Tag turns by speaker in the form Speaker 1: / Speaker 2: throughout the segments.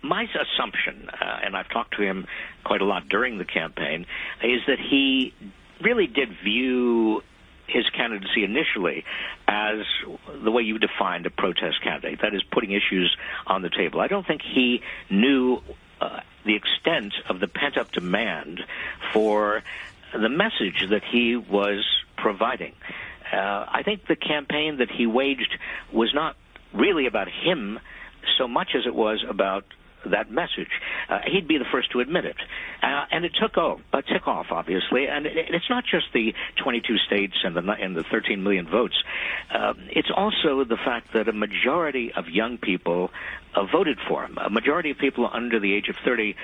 Speaker 1: my assumption, and I've talked to him quite a lot during the campaign, is that he really did view his candidacy initially as the way you defined a protest candidate, that is, putting issues on the table. I don't think he knew the extent of the pent-up demand for the message that he was providing. I think the campaign that he waged was not really about him so much as it was about that message. He'd be the first to admit it. And it took off, obviously. And it's not just the 22 states and the 13 million votes. It's also the fact that a majority of young people voted for him. A majority of people under the age of 30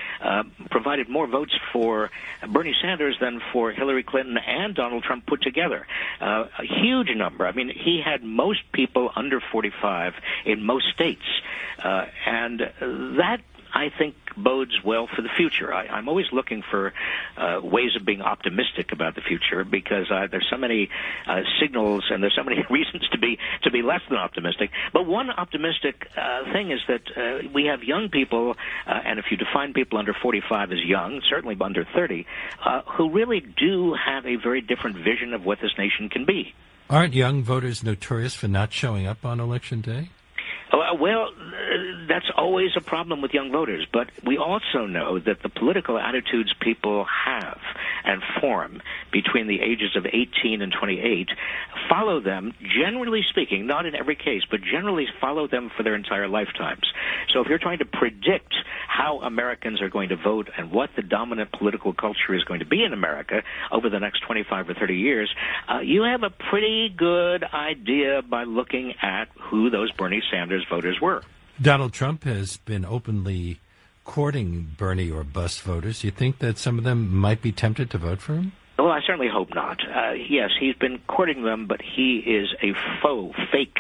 Speaker 1: provided more votes for Bernie Sanders than for Hillary Clinton and Donald Trump put together. A huge number. I mean, he had most people under 45 in most states. And that, I think, bodes well for the future. I'm always looking for ways of being optimistic about the future because there's so many signals and there's so many reasons to be less than optimistic. But one optimistic thing is that we have young people, and if you define people under 45 as young, certainly under 30, who really do have a very different vision of what this nation can be.
Speaker 2: Aren't young voters notorious for not showing up on Election Day?
Speaker 1: Well, that's always a problem with young voters, but we also know that the political attitudes people have and form between the ages of 18 and 28 follow them, generally speaking, not in every case, but generally follow them for their entire lifetimes. So if you're trying to predict how Americans are going to vote and what the dominant political culture is going to be in America over the next 25 or 30 years, you have a pretty good idea by looking at who those Bernie Sanders voters were.
Speaker 2: Donald Trump has been openly courting Bernie or bust voters. You think that some of them might be tempted to vote for him?
Speaker 1: Well, I certainly hope not. Yes, he's been courting them, but he is a fake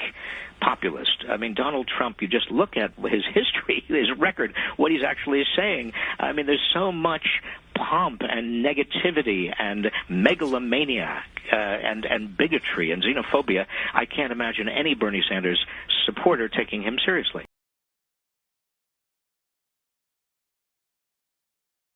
Speaker 1: populist. I mean, Donald Trump, you just look at his history, his record, what he's actually saying. I mean, there's so much pomp and negativity and megalomania and bigotry and xenophobia. I can't imagine any Bernie Sanders supporter taking him seriously.